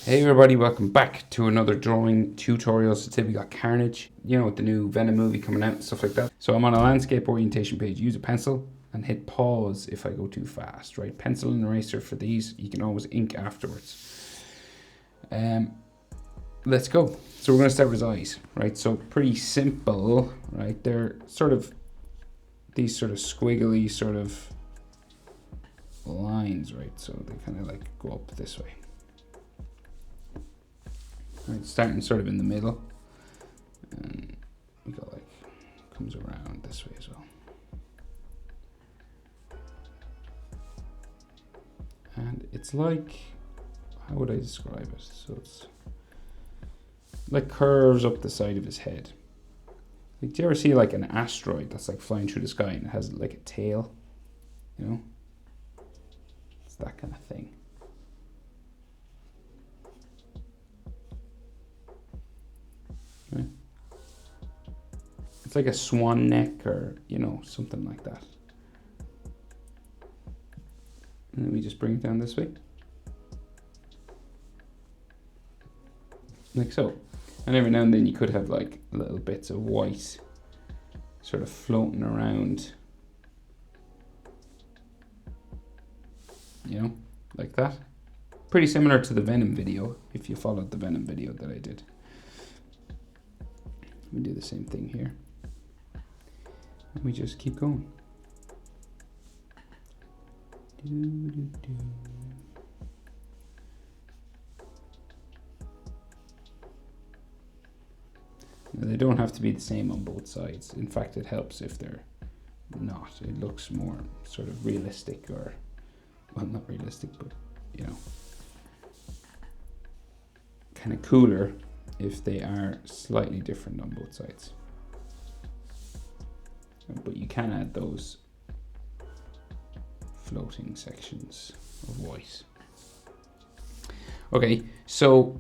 Hey everybody, welcome back to another drawing tutorial. So today we got Carnage, with the new Venom movie coming out and stuff like that. So I'm on a landscape orientation page. Use a pencil and hit pause if I go too fast, right? Pencil and eraser for these. You can always ink afterwards. Let's go. So we're going to start with his eyes, right? So pretty simple, right? They're sort of these sort of squiggly sort of lines, right? So they kind of like go up this way. Right, starting sort of in the middle, and we got like comes around this way as well. And it's like, how would I describe it? So it's like curves up the side of his head. Like, do you ever see like an asteroid that's like flying through the sky and it has like a tail? It's that kind of thing. Right. It's like a swan neck or, something like that. And then we just bring it down this way. Like so. And every now and then you could have like little bits of white sort of floating around. Like that. Pretty similar to the Venom video, if you followed the Venom video that I did. We do the same thing here. And we just keep going. Now, they don't have to be the same on both sides. In fact, it helps if they're not. It looks more sort of realistic, or, well, not realistic, but, kind of cooler if they are slightly different on both sides. But you can add those floating sections of white. Okay, so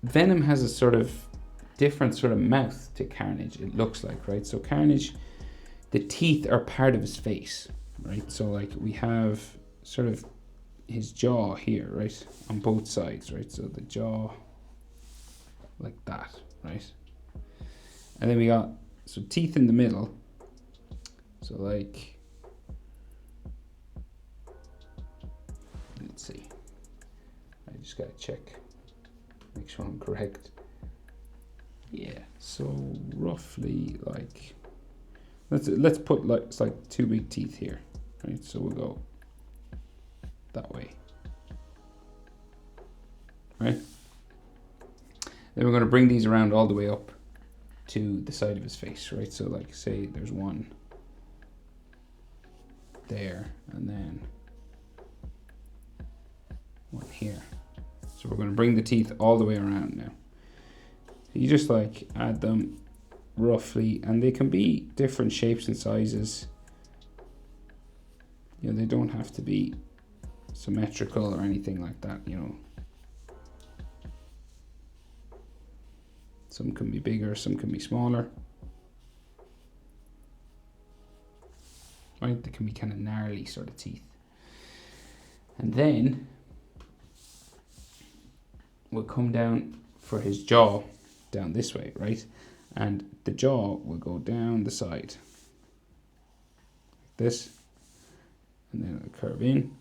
Venom has a sort of different sort of mouth to Carnage, it looks like, right? So Carnage, the teeth are part of his face, right? So like we have sort of his jaw here, right? On both sides, right? So the jaw like that, right? And then we got teeth in the middle. So like, let's see. I just gotta check, make sure I'm correct. Yeah, so roughly like, let's put like, it's like two big teeth here, right? So we'll go that way, right? Then we're going to bring these around all the way up to the side of his face, right? So like, say there's one there and then one here. So we're going to bring the teeth all the way around now. You just like add them roughly, and they can be different shapes and sizes. They don't have to be symmetrical or anything like that, Some can be bigger, some can be smaller. Right, they can be kind of gnarly sort of teeth. And then we'll come down for his jaw, down this way, right? And the jaw will go down the side, like this, and then it'll curve in,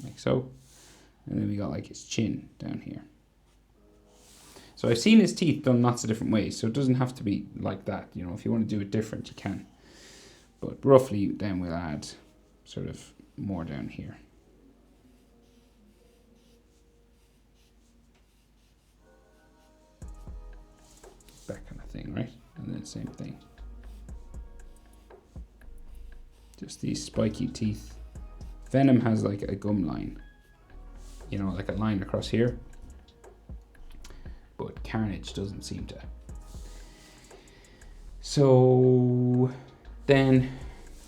like so. And then we got like his chin down here. So I've seen his teeth done lots of different ways, so it doesn't have to be like that. If you want to do it different, you can. But roughly, then we'll add sort of more down here. That kind of thing, right? And then same thing. Just these spiky teeth. Venom has like a gum line, like a line across here. But Carnage doesn't seem to. So then,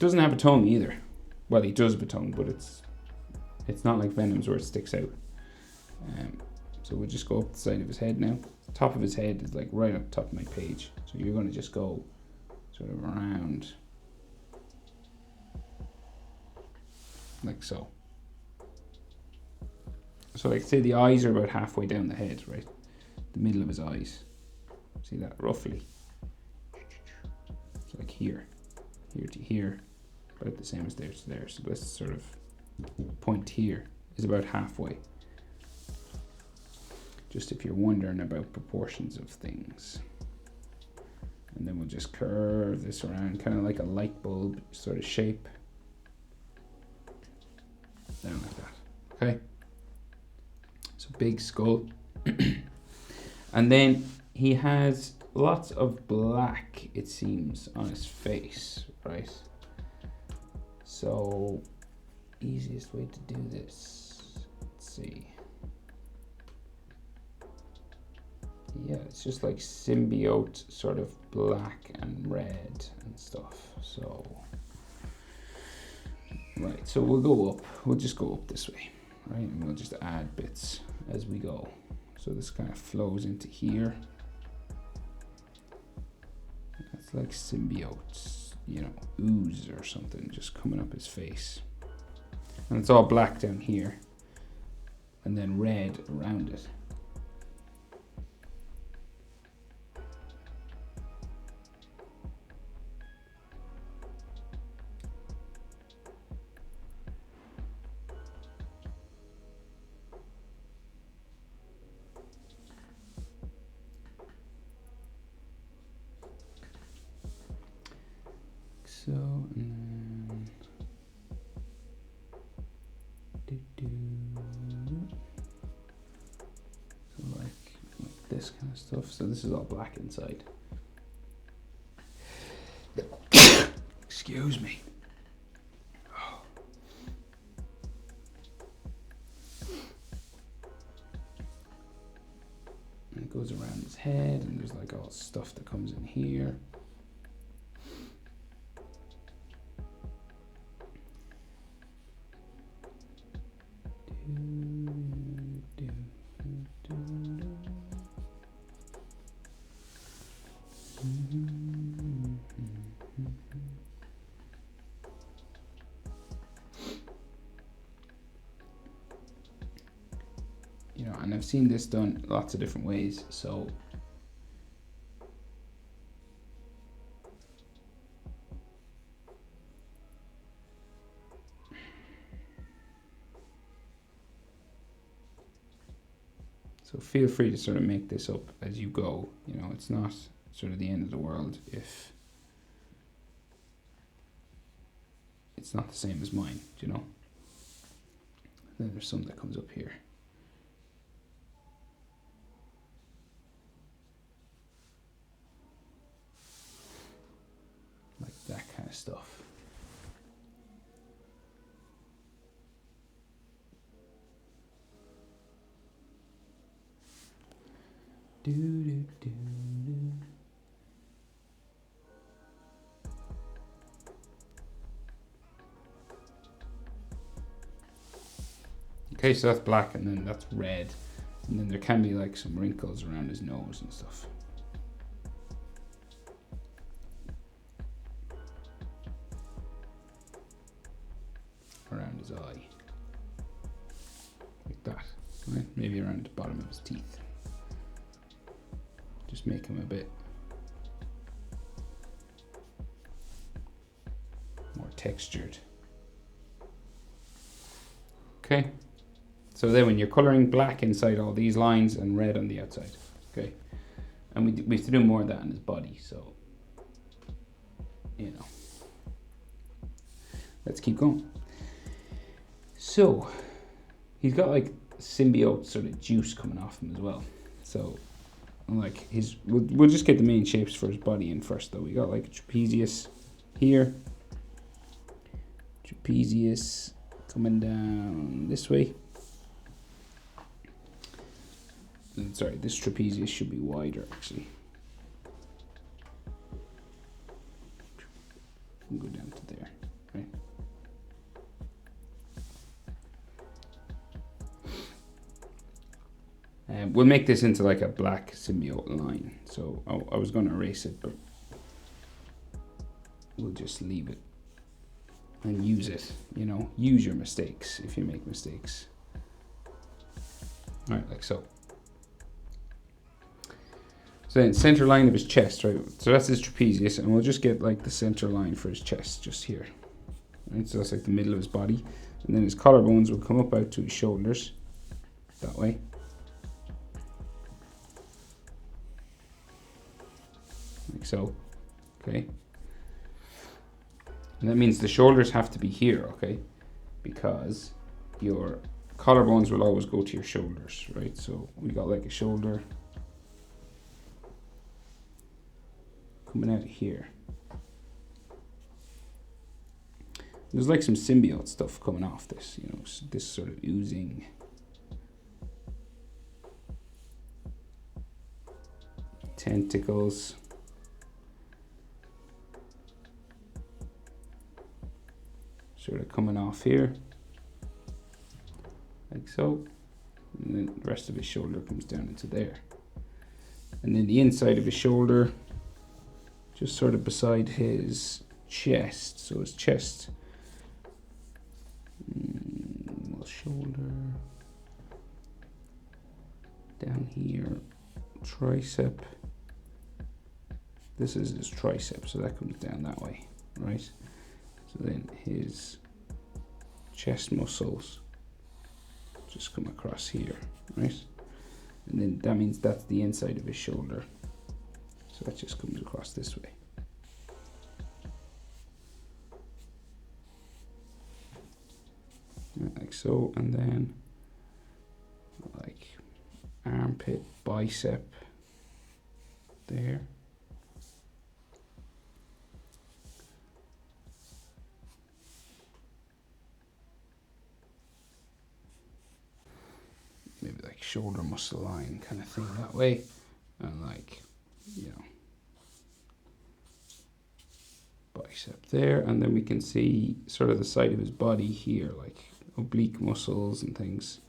doesn't have a tongue either. Well, he does have a tongue, but it's not like Venom's where it sticks out. So we'll just go up the side of his head now. The top of his head is like right up top of my page. So you're going to just go sort of around like so. So like say the eyes are about halfway down the head, right? The middle of his eyes. See that roughly? It's like here to here, about the same as there to there. So this sort of point here is about halfway. Just if you're wondering about proportions of things. And then we'll just curve this around, kind of like a light bulb sort of shape. Down like that, okay? So big skull. And then he has lots of black, it seems, on his face, right? So, easiest way to do this, let's see. Yeah, it's just like symbiote, sort of black and red and stuff. So, right, so we'll go up. We'll just go up this way, right? And we'll just add bits as we go. So this kind of flows into here. That's like symbiotes, you know, ooze or something just coming up his face. And it's all black down here. And then red around it. So, and then, so like this kind of stuff. So this is all black inside. Excuse me. And it goes around his head, and there's like all stuff that comes in here. You know, and I've seen this done lots of different ways, so feel free to sort of make this up as you go. You know, it's not sort of the end of the world if it's not the same as mine, you know. Then there's some that comes up here. Like that kind of stuff. Do, do, do, do. Okay, so that's black and then that's red. And then there can be like some wrinkles around his nose and stuff. Around his eye. Like that. Right? Maybe around the bottom of his teeth. Just make him a bit more textured. Okay. So then when you're coloring black inside all these lines and red on the outside. Okay. And we have to do more of that in his body, so you know. Let's keep going. So he's got like symbiote sort of juice coming off him as well. So like we'll just get the main shapes for his body in first though. We got like a trapezius here. Trapezius coming down this way. Sorry, this trapezius should be wider actually. We'll go down to there, right? We'll make this into like a black symbiote line. So I was going to erase it, but we'll just leave it and use it. You know, use your mistakes if you make mistakes. Right, like so. So then center line of his chest, right? So that's his trapezius, and we'll just get like the center line for his chest just here. Right, so that's like the middle of his body. And then his collarbones will come up out to his shoulders, that way. Like so, okay? And that means the shoulders have to be here, okay? Because your collarbones will always go to your shoulders, right? So we got like a shoulder coming out here. There's like some symbiote stuff coming off this, you know, this sort of oozing. Tentacles. Sort of coming off here. Like so. And then the rest of his shoulder comes down into there. And then the inside of his shoulder, just sort of beside his chest. So his chest, shoulder, down here, tricep. This is his tricep, so that comes down that way, right? So then his chest muscles just come across here, right? And then that means that's the inside of his shoulder. So that just comes across this way. Like so, and then like armpit, bicep there. Maybe like shoulder muscle line kind of thing that way, and like, you know, bicep there, and then we can see sort of the side of his body here, like oblique muscles and things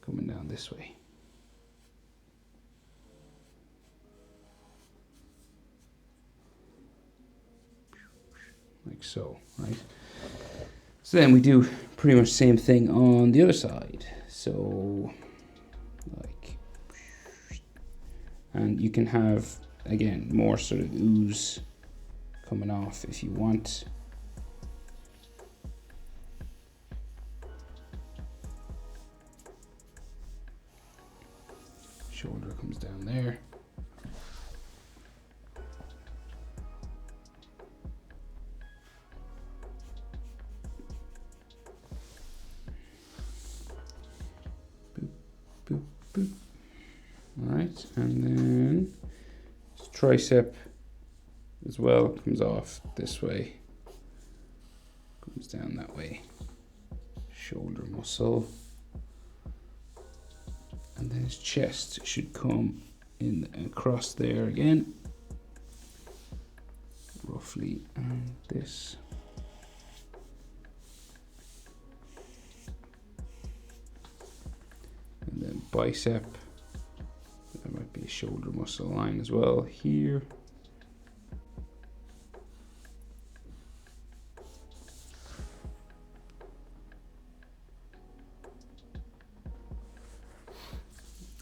coming down this way. Like so, right? So then we do pretty much the same thing on the other side. So, like, and you can have, again, more sort of ooze coming off if you want. Shoulder comes down there. Boop, boop, boop. All right, and then tricep as well comes off this way, comes down that way. Shoulder muscle. And then his chest should come in across there again, roughly, and this. And then bicep, there might be a shoulder muscle line as well here.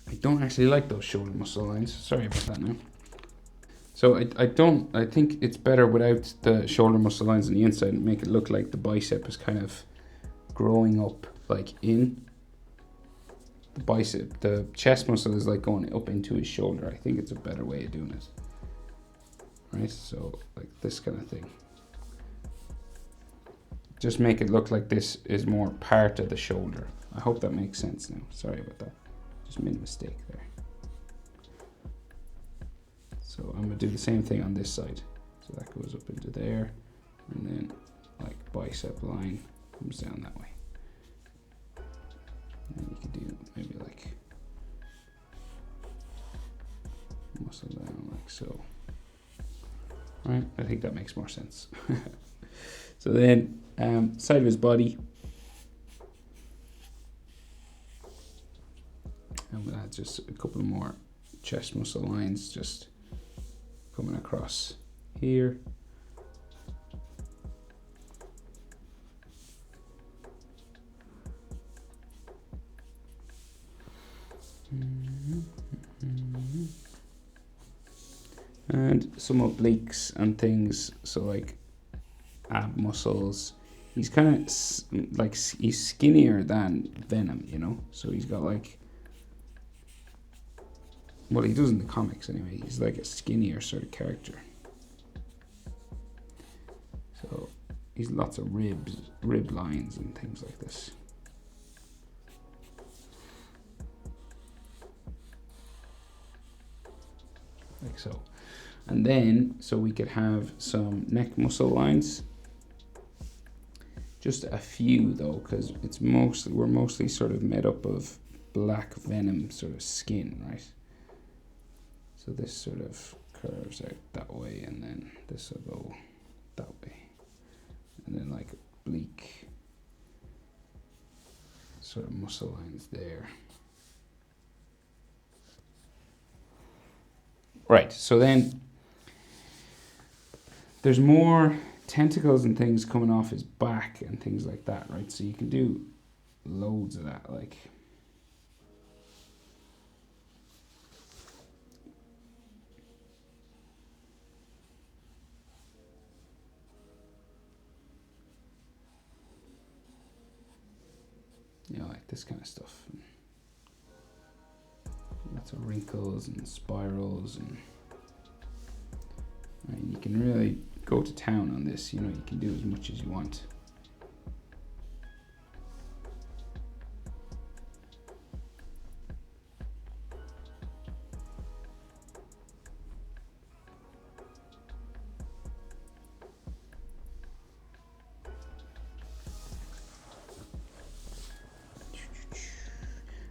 I don't actually like those shoulder muscle lines. Sorry about that now. So I think it's better without the shoulder muscle lines on the inside and make it look like the bicep is kind of growing up like in the bicep. The chest muscle is like going up into his shoulder. I think it's a better way of doing it. Right, so like this kind of thing. Just make it look like this is more part of the shoulder. I hope that makes sense now. Sorry about that. Just made a mistake there. So I'm gonna do the same thing on this side. So that goes up into there, and then like bicep line comes down that way. And you can do maybe like muscle down like so. Right, I think that makes more sense. So then side of his body. And we'll add just a couple more chest muscle lines just coming across here. And some obliques and things, so like ab muscles. He's kind of like, he's skinnier than Venom, you know? So he's got like, well, he does in the comics anyway. He's like a skinnier sort of character. So he's lots of rib lines and things like this. Like so. And then, so we could have some neck muscle lines. Just a few though, because we're mostly sort of made up of black Venom sort of skin, right? So this sort of curves out that way, and then this will go that way. And then like oblique sort of muscle lines there. Right, so then there's more tentacles and things coming off his back and things like that, right? So you can do loads of that, like. You know, like this kind of stuff. Lots of wrinkles and spirals, and you can really go to town on this. You know, you can do as much as you want.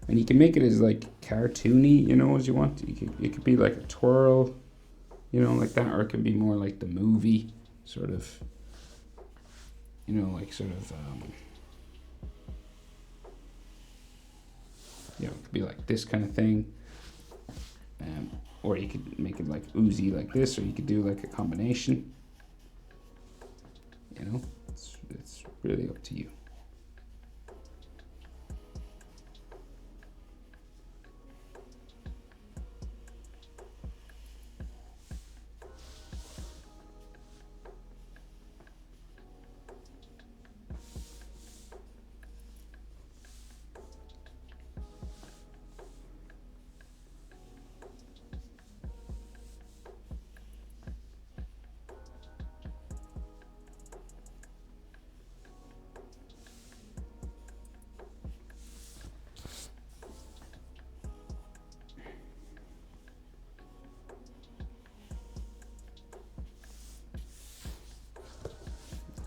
And you can make it as like cartoony, you know, as you want. It could be like a twirl, you know, like that, or it can be more like the movie, sort of, you know, like sort of, you know, it could be like this kind of thing. Or you could make it like oozy like this, or you could do like a combination. You know, it's really up to you.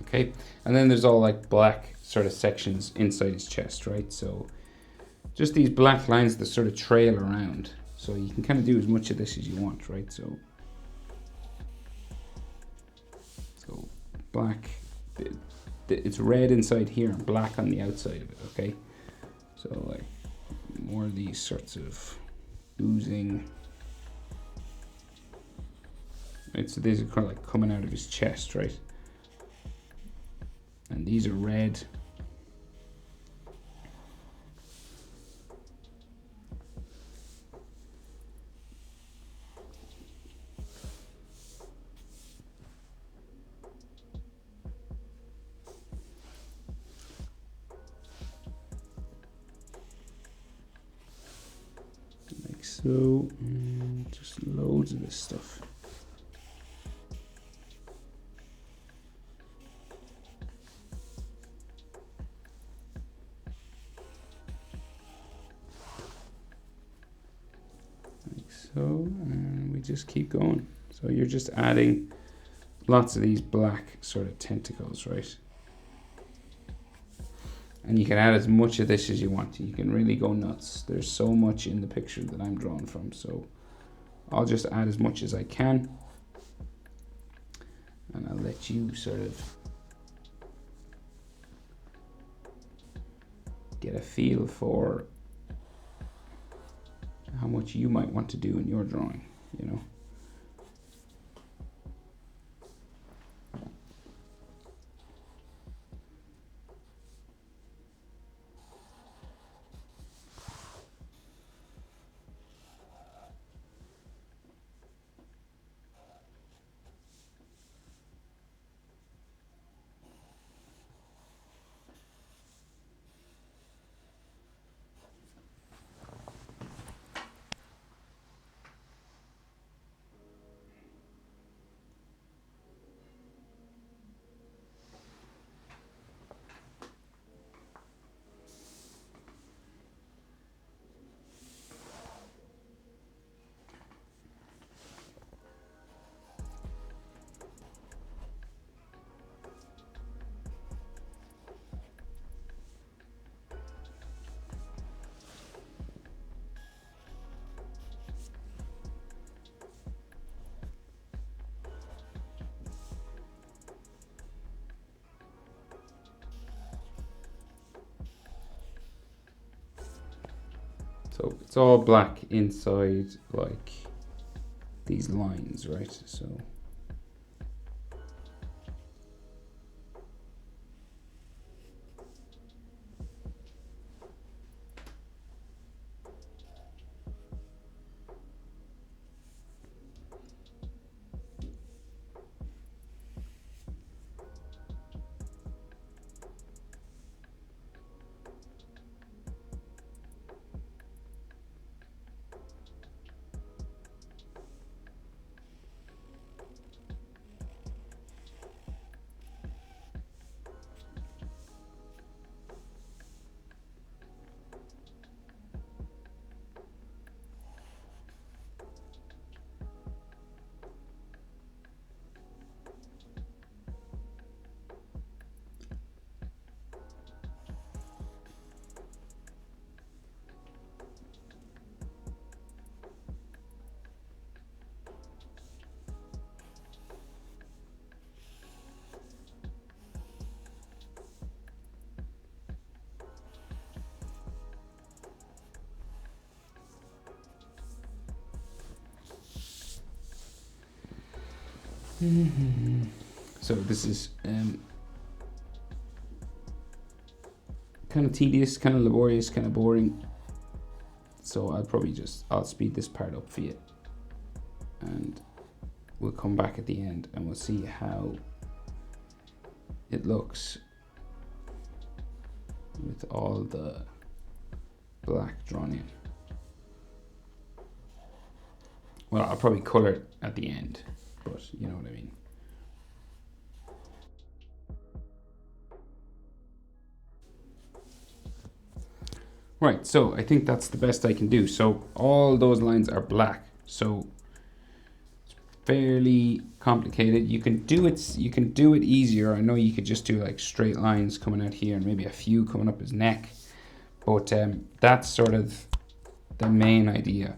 Okay, and then there's all like black sort of sections inside his chest, right? So just these black lines that sort of trail around. So you can kind of do as much of this as you want, right? So black, it's red inside here and black on the outside of it, okay? So like more of these sorts of oozing. Right, so these are kind of like coming out of his chest, right? And these are red. Like so, and just loads of this stuff. So, and we just keep going. So you're just adding lots of these black sort of tentacles, right? And you can add as much of this as you want. You can really go nuts. There's so much in the picture that I'm drawn from, so I'll just add as much as I can. And I'll let you sort of get a feel for how much you might want to do in your drawing, you know. So it's all black inside, like these lines, right? So so this is kind of tedious, kind of laborious, kind of boring. So I'll speed this part up for you, and we'll come back at the end and we'll see how it looks with all the black drawn in. Well, I'll probably color it at the end, but you know what I mean. Right, so I think that's the best I can do. So all those lines are black, so it's fairly complicated. You can do it easier. I know you could just do like straight lines coming out here and maybe a few coming up his neck, but that's sort of the main idea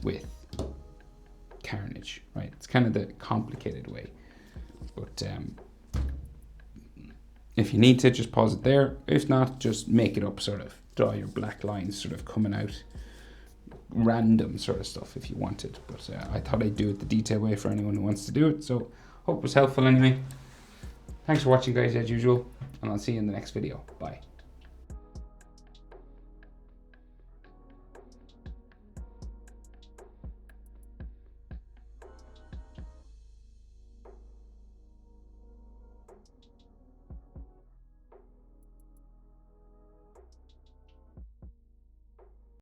with Carnage, right? It's kind of the complicated way, but if you need to, just pause it there. If not, just make it up, sort of draw your black lines sort of coming out, random sort of stuff if you wanted. But I thought I'd do it the detailed way for anyone who wants to do it. So hope it was helpful anyway. Thanks for watching, guys, as usual, and I'll see you in the next video. Bye.